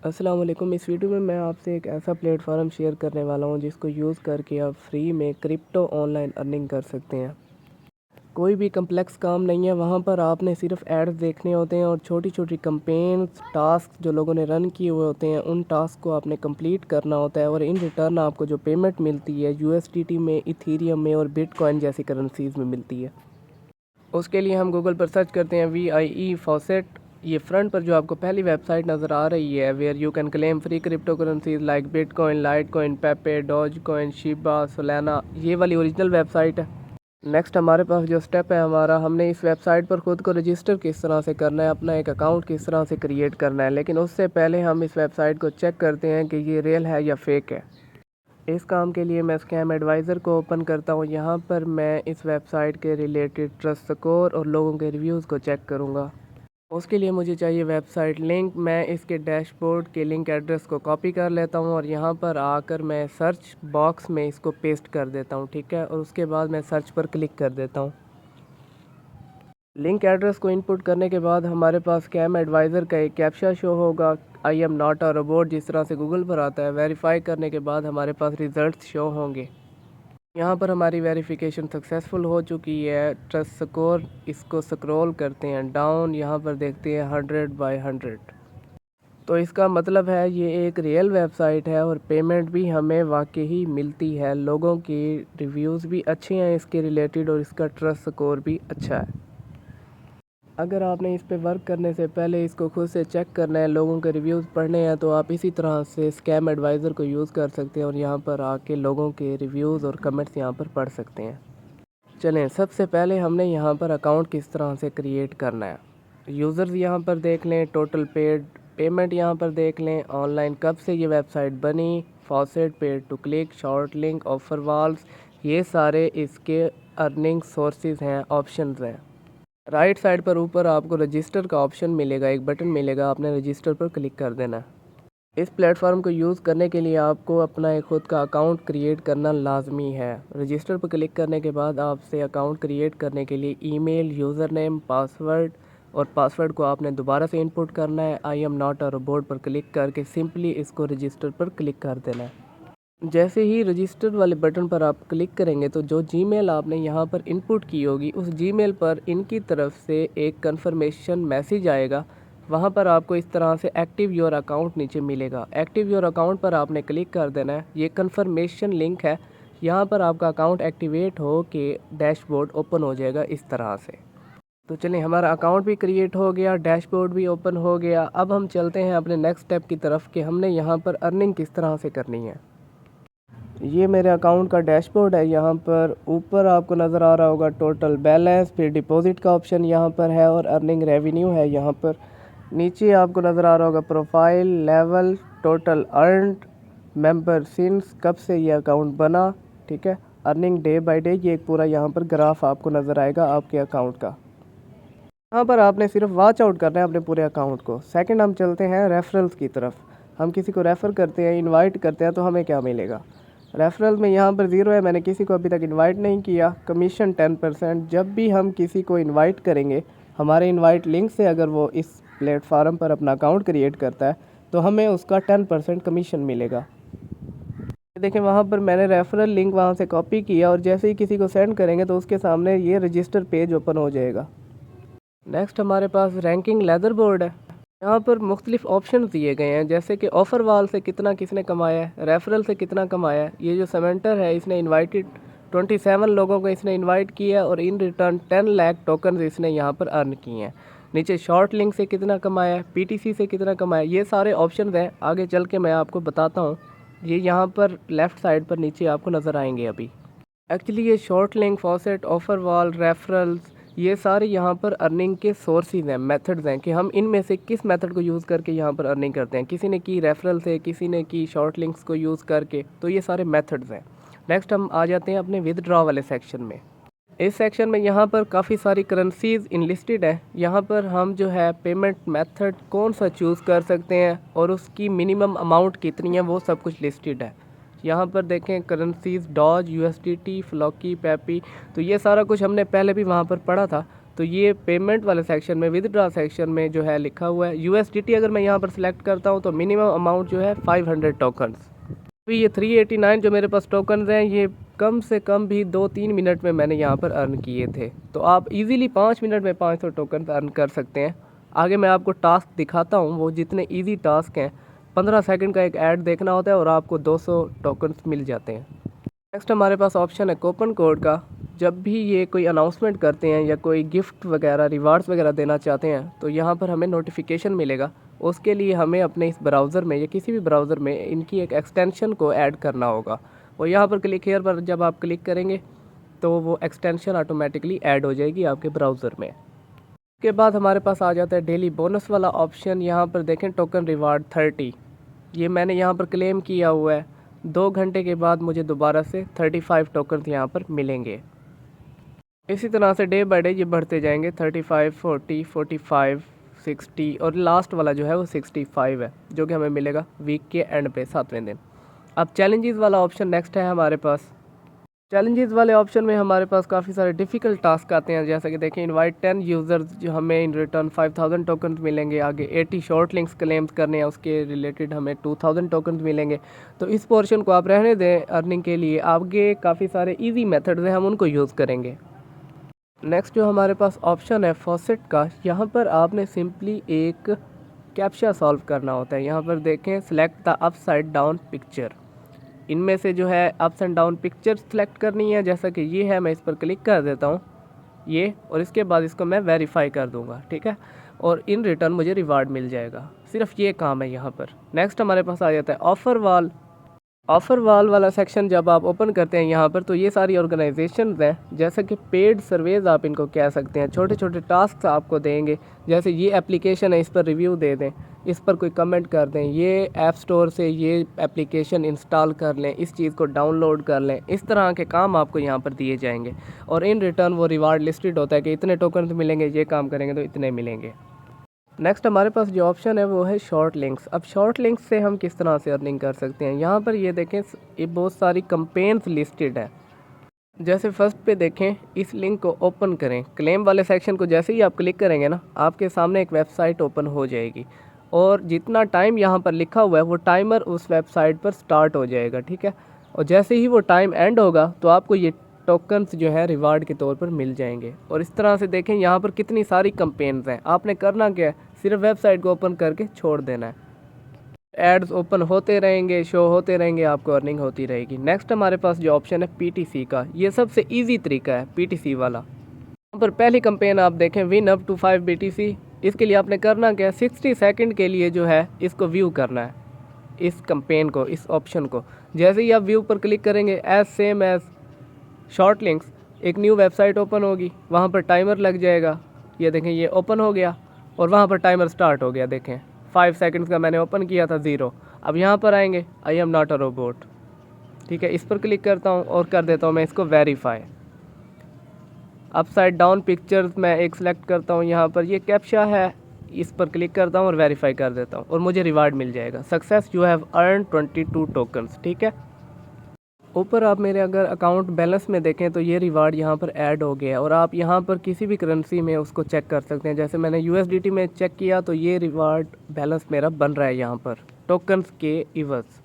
अस्सलाम वालेकुम। इस वीडियो में मैं आपसे एक ऐसा प्लेटफॉर्म शेयर करने वाला हूं जिसको यूज़ करके आप फ्री में क्रिप्टो ऑनलाइन अर्निंग कर सकते हैं। कोई भी कम्प्लेक्स काम नहीं है, वहां पर आपने सिर्फ एड्स देखने होते हैं और छोटी छोटी कंपेन्स टास्क जो लोगों ने रन किए हुए होते हैं उन टास्क को आपने कंप्लीट करना होता है और इन रिटर्न आपको जो पेमेंट मिलती है यूएसडीटी में, इथीरियम में और बिटकॉइन जैसी करेंसीज में मिलती है। उसके लिए हम गूगल पर सर्च करते हैं VIE फॉसेट। ये फ्रंट पर जो आपको पहली वेबसाइट नज़र आ रही है, where you can claim free cryptocurrencies like Bitcoin, Litecoin, Pepe, Dogecoin, Shiba, Solana, ये वाली ओरिजिनल वेबसाइट है। नेक्स्ट हमारे पास जो स्टेप है हमारा, हमने इस वेबसाइट पर ख़ुद को रजिस्टर किस तरह से करना है, अपना एक अकाउंट किस तरह से क्रिएट करना है। लेकिन उससे पहले हम इस वेबसाइट को चेक करते हैं कि ये रियल है या फेक है। इस काम के लिए मैं स्कैम एडवाइज़र को ओपन करता हूँ। यहाँ पर मैं इस वेबसाइट के रिलेटेड ट्रस्ट स्कोर और लोगों के रिव्यूज़ को चेक करूँगा। उसके लिए मुझे चाहिए वेबसाइट लिंक। मैं इसके डैशबोर्ड के लिंक एड्रेस को कॉपी कर लेता हूँ और यहाँ पर आकर मैं सर्च बॉक्स में इसको पेस्ट कर देता हूँ, ठीक है। और उसके बाद मैं सर्च पर क्लिक कर देता हूँ। लिंक एड्रेस को इनपुट करने के बाद हमारे पास स्कैम एडवाइज़र का एक कैप्चा शो होगा, I am not a robot, जिस तरह से गूगल पर आता है। वेरीफाई करने के बाद हमारे पास रिज़ल्ट शो होंगे। यहाँ पर हमारी वेरिफिकेशन सक्सेसफुल हो चुकी है। ट्रस्ट स्कोर, इसको स्क्रॉल करते हैं डाउन, यहाँ पर देखते हैं 100/100। तो इसका मतलब है ये एक रियल वेबसाइट है और पेमेंट भी हमें वाकई ही मिलती है। लोगों की रिव्यूज़ भी अच्छे हैं इसके रिलेटेड और इसका ट्रस्ट स्कोर भी अच्छा है। अगर आपने इस पे वर्क करने से पहले इसको खुद से चेक करना है, लोगों के रिव्यूज़ पढ़ने हैं, तो आप इसी तरह से स्कैम एडवाइज़र को यूज़ कर सकते हैं और यहाँ पर आके लोगों के रिव्यूज़ और कमेंट्स यहाँ पर पढ़ सकते हैं। चलें, सबसे पहले हमने यहाँ पर अकाउंट किस तरह से क्रिएट करना है। यूज़र्स यहाँ पर देख लें, टोटल पेड पेमेंट यहाँ पर देख लें, ऑनलाइन कब से ये वेबसाइट बनी, faucet, paid to click, short link, offer walls, ये सारे इसके अर्निंग सोर्सेज हैं, ऑप्शंस हैं। राइट साइड पर ऊपर आपको रजिस्टर का ऑप्शन मिलेगा, एक बटन मिलेगा, आपने रजिस्टर पर क्लिक कर देना है। इस प्लेटफॉर्म को यूज़ करने के लिए आपको अपना एक ख़ुद का अकाउंट क्रिएट करना लाजमी है। रजिस्टर पर क्लिक करने के बाद आपसे अकाउंट क्रिएट करने के लिए ईमेल, यूज़र नेम, पासवर्ड और पासवर्ड को आपने दोबारा से इनपुट करना है। I am not a robot पर क्लिक करके सिंपली इसको रजिस्टर पर क्लिक कर देना है। जैसे ही रजिस्टर वाले बटन पर आप क्लिक करेंगे तो जो जीमेल आपने यहाँ पर इनपुट की होगी उस जीमेल पर इनकी तरफ से एक कंफर्मेशन मैसेज आएगा। वहाँ पर आपको इस तरह से एक्टिव योर अकाउंट नीचे मिलेगा। एक्टिव योर अकाउंट पर आपने क्लिक कर देना है। ये कंफर्मेशन लिंक है, यहाँ पर आपका अकाउंट एक्टिवेट हो के डैशबोर्ड ओपन हो जाएगा इस तरह से। तो चलिए, हमारा अकाउंट भी क्रिएट हो गया, डैशबोर्ड भी ओपन हो गया। अब हम चलते हैं अपने नेक्स्ट स्टेप की तरफ कि हमने यहाँ पर अर्निंग किस तरह से करनी है। ये मेरे अकाउंट का डैशबोर्ड है। यहाँ पर ऊपर आपको नज़र आ रहा होगा टोटल बैलेंस, फिर डिपॉजिट का ऑप्शन यहाँ पर है और अर्निंग रेवेन्यू है यहाँ पर। नीचे आपको नज़र आ रहा होगा profile, level, total earned, member since, कब से ये अकाउंट बना, ठीक है, अर्निंग डे बाय डे। ये एक पूरा यहाँ पर ग्राफ आपको नज़र आएगा आपके अकाउंट का। यहाँ पर आपने सिर्फ वॉच आउट करना है अपने पूरे अकाउंट को। सेकंड हम चलते हैं रेफरल्स की तरफ। हम किसी को रेफ़र करते हैं, इनवाइट करते हैं, तो हमें क्या मिलेगा। रेफरल में यहाँ पर 0 है, मैंने किसी को अभी तक इनवाइट नहीं किया। कमीशन 10%। जब भी हम किसी को इनवाइट करेंगे, हमारे इनवाइट लिंक से अगर वो इस प्लेटफार्म पर अपना अकाउंट क्रिएट करता है तो हमें उसका 10% कमीशन मिलेगा। देखें, वहाँ पर मैंने रेफरल लिंक वहाँ से कॉपी किया और जैसे ही किसी को सेंड करेंगे तो उसके सामने ये रजिस्टर पेज ओपन हो जाएगा। नेक्स्ट हमारे पास रैंकिंग लेदर बोर्ड है। यहाँ पर मुख्तलिफ ऑप्शन दिए गए हैं, जैसे कि ऑफ़र वाल से कितना किसने कमाया है, रेफरल से कितना कमाया है। ये जो समेंटर है इसने इनवाइटेड 27 लोगों को इसने इनवाइट किया और इन रिटर्न 10 लाख टोकन इसने यहाँ पर अर्न किए हैं। नीचे शॉर्ट लिंक से कितना कमाया है, PTC से कितना कमाया, ये सारे ऑप्शन हैं। आगे चल के मैं आपको बताता हूँ। ये यहाँ पर लेफ़्ट साइड पर नीचे आपको नज़र आएंगे अभी। एक्चुअली ये short link, faucet, offer wall, referrals, ये सारे यहाँ पर अर्निंग के सोर्सेज हैं, मेथड्स हैं कि हम इनमें से किस मेथड को यूज़ करके यहाँ पर अर्निंग करते हैं। किसी ने की रेफरल से, किसी ने की शॉर्ट लिंक्स को यूज़ करके, तो ये सारे मेथड्स हैं। नेक्स्ट हम आ जाते हैं अपने विदड्रॉ वाले सेक्शन में। इस सेक्शन में यहाँ पर काफ़ी सारी करेंसीज इनलिस्टेड है। यहाँ पर हम जो है पेमेंट मेथड कौन सा चूज़ कर सकते हैं और उसकी मिनिमम अमाउंट कितनी है वो सब कुछ लिस्टेड है। यहाँ पर देखें currencies, Doge, USDT, Floki, Pepe, तो ये सारा कुछ हमने पहले भी वहाँ पर पढ़ा था। तो ये पेमेंट वाले सेक्शन में, विदड्रॉ सेक्शन में जो है लिखा हुआ है USDT। अगर मैं यहाँ पर सिलेक्ट करता हूँ तो मिनिमम अमाउंट जो है 500 टोकन्स। अभी ये 389 जो मेरे पास टोकन्स हैं, ये कम से कम भी 2-3 मिनट में मैंने यहाँ पर अर्न किए थे। तो आप इजीली 5 मिनट में 500 टोकन्स अर्न कर सकते हैं। आगे मैं आपको टास्क दिखाता हूँ, वो जितने इजी टास्क हैं। 15 सेकंड का एक ऐड देखना होता है और आपको 200 टोकन्स मिल जाते हैं। नेक्स्ट हमारे पास ऑप्शन है कूपन कोड का। जब भी ये कोई अनाउंसमेंट करते हैं या कोई गिफ्ट वगैरह, रिवार्ड्स वगैरह देना चाहते हैं, तो यहाँ पर हमें नोटिफिकेशन मिलेगा। उसके लिए हमें अपने इस ब्राउज़र में या किसी भी ब्राउज़र में इनकी एक एक्सटेंशन को ऐड करना होगा। और यहाँ पर क्लिक हेयर पर जब आप क्लिक करेंगे तो वो एक्सटेंशन ऑटोमेटिकली ऐड हो जाएगी आपके ब्राउज़र में। उसके बाद हमारे पास आ जाता है डेली बोनस वाला ऑप्शन। यहाँ पर देखें टोकन रिवार्ड 30, ये मैंने यहाँ पर क्लेम किया हुआ है। 2 घंटे के बाद मुझे दोबारा से 35 टोकन यहाँ पर मिलेंगे। इसी तरह से डे बाय डे ये बढ़ते जाएंगे, 35, 40, 45, 60 और लास्ट वाला जो है वो 65 है, जो कि हमें मिलेगा वीक के एंड पे 7वें दिन। अब चैलेंजेस वाला ऑप्शन नेक्स्ट है हमारे पास। चैलेंजेस वाले ऑप्शन में हमारे पास काफ़ी सारे डिफ़िकल्ट टास्क आते हैं, जैसा कि देखें इनवाइट 10 यूज़र्स, जो हमें इन रिटर्न 5000 टोकन मिलेंगे। आगे 80 शॉर्ट लिंक्स क्लेम्स करने हैं, उसके रिलेटेड हमें 2000 टोकन मिलेंगे। तो इस पोर्शन को आप रहने दें अर्निंग के लिए। आगे काफ़ी सारे ईजी मेथड्स हैं, हम उनको यूज़ करेंगे। नेक्स्ट जो हमारे पास ऑप्शन है फॉसेट का, यहाँ पर आपने सिंपली एक कैप्चा सॉल्व करना होता है। यहाँ पर देखें select the upside down picture, इनमें से जो है ups and down picture select करनी है। जैसा कि ये है, मैं इस पर क्लिक कर देता हूँ ये, और इसके बाद इसको मैं वेरीफाई कर दूँगा, ठीक है। और इन रिटर्न मुझे रिवार्ड मिल जाएगा। सिर्फ ये काम है यहाँ पर। नेक्स्ट हमारे पास आ जाता है ऑफ़र वाल। ऑफ़र वाल वाला सेक्शन जब आप ओपन करते हैं यहाँ पर, तो ये सारी ऑर्गेनाइजेशन हैं, जैसे कि पेड सर्वेज आप इनको कह सकते हैं। छोटे छोटे टास्क आपको देंगे, जैसे ये एप्लीकेशन है, इस पर रिव्यू दे दें, इस पर कोई कमेंट कर दें, ये ऐप स्टोर से ये एप्लीकेशन इंस्टॉल कर लें, इस चीज़ को डाउनलोड कर लें। इस तरह के काम आपको यहाँ पर दिए जाएंगे और इन रिटर्न वो रिवार्ड लिस्टेड होता है कि इतने टोकन मिलेंगे, ये काम करेंगे तो इतने मिलेंगे। नेक्स्ट हमारे पास जो ऑप्शन है वो है शॉर्ट लिंक्स। अब शॉर्ट लिंक्स से हम किस तरह से अर्निंग कर सकते हैं, यहाँ पर ये देखें ये बहुत सारी कंपेन्स लिस्टेड है। जैसे फर्स्ट पे देखें, इस लिंक को ओपन करें, क्लेम वाले सेक्शन को जैसे ही आप क्लिक करेंगे ना, आपके सामने एक वेबसाइट ओपन हो जाएगी और जितना टाइम यहाँ पर लिखा हुआ है वो टाइमर उस वेबसाइट पर स्टार्ट हो जाएगा, ठीक है। और जैसे ही वो टाइम एंड होगा तो आपको ये टोकन्स जो है रिवार्ड के तौर पर मिल जाएंगे। और इस तरह से देखें यहाँ पर कितनी सारी कंपेन्स हैं। आपने करना क्या है, सिर्फ वेबसाइट को ओपन करके छोड़ देना है। एड्स ओपन होते रहेंगे, शो होते रहेंगे, आपको अर्निंग होती रहेगी। नेक्स्ट हमारे पास जो ऑप्शन है PTC का, ये सबसे ईजी तरीका है PTC वाला। यहाँ पर पहली कंपेन आप देखें विन अप टू 5 BTC। इसके लिए आपने करना क्या है, 60 सेकंड के लिए जो है इसको व्यू करना है, इस कंपेन को, इस ऑप्शन को। जैसे ही आप व्यू पर क्लिक करेंगे, as same as short links, एक न्यू वेबसाइट ओपन होगी, वहाँ पर टाइमर लग जाएगा। ये देखें ये ओपन हो गया और वहाँ पर टाइमर स्टार्ट हो गया। देखें 5 सेकंड्स का मैंने ओपन किया था, 0। अब यहाँ पर आएंगे I am not a robot, ठीक है। इस पर क्लिक करता हूँ और कर देता हूँ मैं इसको वेरीफाई। अपसाइड डाउन पिक्चर्स मैं एक सिलेक्ट करता हूँ, यहाँ पर ये कैप्चा है, इस पर क्लिक करता हूँ और वेरीफाई कर देता हूँ और मुझे रिवार्ड मिल जाएगा। Success you have earn 22 tokens, ठीक है। ऊपर आप मेरे अगर अकाउंट बैलेंस में देखें तो ये रिवार्ड यहाँ पर ऐड हो गया है और आप यहाँ पर किसी भी करेंसी में उसको चेक कर सकते हैं। जैसे मैंने USDT में चेक किया तो ये रिवार्ड बैलेंस मेरा बन रहा है यहाँ पर टोकन्स के इवज़।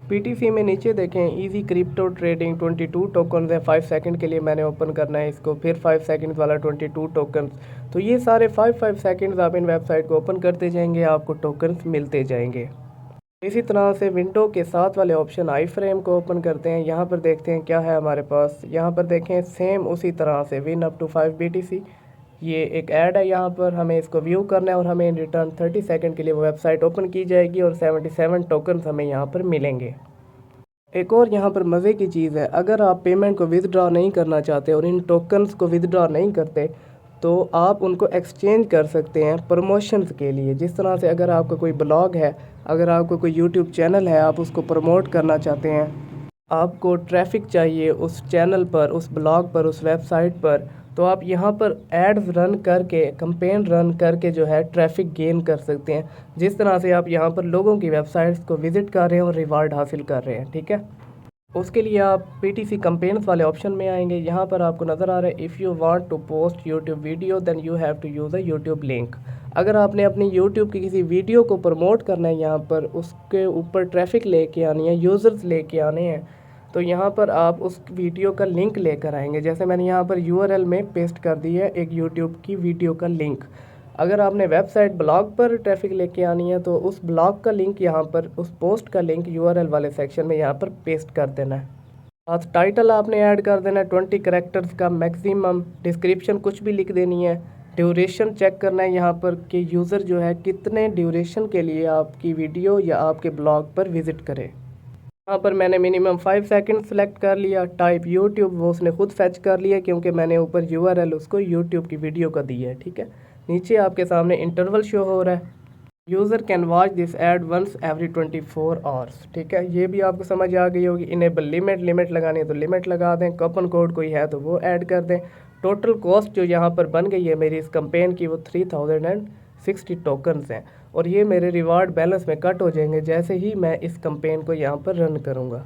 PTC में नीचे देखें इजी क्रिप्टो ट्रेडिंग 22 टोकन्स है। 5 सेकंड के लिए मैंने ओपन करना है इसको, फिर 5 सेकंड वाला 22 टोकन्स। तो ये सारे 5 सेकंड्स आप इन वेबसाइट को ओपन करते जाएंगे, आपको टोकन्स मिलते जाएंगे। इसी तरह से विंडो के साथ वाले ऑप्शन आई फ्रेम को ओपन करते हैं। यहाँ पर देखते हैं क्या है हमारे पास। यहाँ पर देखें सेम उसी तरह से विन अप टू 5 BTC, ये एक ऐड है। यहाँ पर हमें इसको व्यू करना है और हमें इन रिटर्न 30 सेकंड के लिए वो वेबसाइट ओपन की जाएगी और 77 टोकन्स हमें यहाँ पर मिलेंगे। एक और यहाँ पर मज़े की चीज़ है, अगर आप पेमेंट को विदड्रॉ नहीं करना चाहते और इन टोकन्स को विदड्रॉ नहीं करते तो आप उनको एक्सचेंज कर सकते हैं प्रमोशंस के लिए। जिस तरह से अगर आपका कोई ब्लॉग है, अगर आपका कोई यूट्यूब चैनल है, आप उसको प्रमोट करना चाहते हैं, आपको ट्रैफिक चाहिए उस चैनल पर, उस ब्लॉग पर, उस वेबसाइट पर, तो आप यहाँ पर एड्स रन करके, कैंपेन रन करके जो है ट्रैफिक गेन कर सकते हैं। जिस तरह से आप यहाँ पर लोगों की वेबसाइट्स को विज़िट कर रहे हैं और रिवार्ड हासिल कर रहे हैं, ठीक है। उसके लिए आप PTC कंपेन्स वाले ऑप्शन में आएंगे। यहाँ पर आपको नज़र आ रहा है if you want to post YouTube video then you have to use a YouTube link. अगर आपने अपनी यूट्यूब की किसी वीडियो को प्रमोट करना है, यहाँ पर उसके ऊपर ट्रैफिक लेके आनी है, यूज़र्स लेके आने हैं, तो यहाँ पर आप उस वीडियो का लिंक लेकर आएंगे। जैसे मैंने यहाँ पर URL में पेस्ट कर दी है एक यूट्यूब की वीडियो का लिंक। अगर आपने वेबसाइट ब्लॉग पर ट्रैफिक लेके आनी है तो उस ब्लॉग का लिंक यहाँ पर, उस पोस्ट का लिंक URL वाले सेक्शन में यहाँ पर पेस्ट कर देना है। साथ टाइटल आपने ऐड कर देना है 20 कैरेक्टर्स का मैक्सिमम। डिस्क्रिप्शन कुछ भी लिख देनी है। ड्यूरेशन चेक करना है यहाँ पर कि यूज़र जो है कितने ड्यूरेशन के लिए आपकी वीडियो या आपके ब्लॉग पर विज़िट करे। यहाँ पर मैंने मिनिमम 5 सेकंड सेलेक्ट कर लिया। टाइप यूट्यूब वो उसने खुद फैच कर लिया क्योंकि मैंने ऊपर URL उसको यूट्यूब की वीडियो का दी है, ठीक है। नीचे आपके सामने इंटरवल शो हो रहा है, user can watch this ad once every 24 hours, ठीक है। ये भी आपको समझ आ गई होगी। इनेबल लिमिट लगानी है तो लिमिट लगा दें। कूपन कोड कोई है तो वो ऐड कर दें। टोटल कॉस्ट जो यहाँ पर बन गई है मेरी इस कैंपेन की वो 3060 टोकन्स हैं और ये मेरे रिवार्ड बैलेंस में कट हो जाएंगे जैसे ही मैं इस कैंपेन को यहाँ पर रन करूँगा।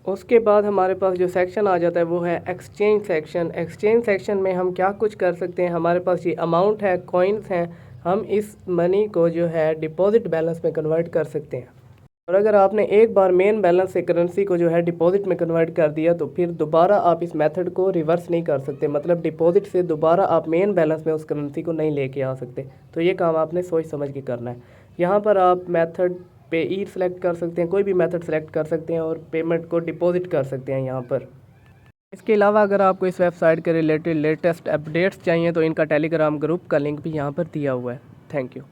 उसके बाद हमारे पास जो सेक्शन आ जाता है वो है एक्सचेंज सेक्शन। एक्सचेंज सेक्शन में हम क्या कुछ कर सकते हैं, हमारे पास ये अमाउंट है, कॉइन्स हैं, हम इस मनी को जो है डिपॉजिट बैलेंस में कन्वर्ट कर सकते हैं। और अगर आपने एक बार मेन बैलेंस से करेंसी को जो है डिपॉजिट में कन्वर्ट कर दिया तो फिर दोबारा आप इस मेथड को रिवर्स नहीं कर सकते, मतलब डिपॉजिट से दोबारा आप मेन बैलेंस में उस करेंसी को नहीं लेके आ सकते। तो ये काम आपने सोच समझ के करना है। यहाँ पर आप मेथड पे ई सेलेक्ट कर सकते हैं, कोई भी मेथड सेलेक्ट कर सकते हैं और पेमेंट को डिपॉजिट कर सकते हैं यहाँ पर। इसके अलावा अगर आपको इस वेबसाइट के रिलेटेड लेटेस्ट अपडेट्स चाहिए तो इनका टेलीग्राम ग्रुप का लिंक भी यहाँ पर दिया हुआ है। Thank you.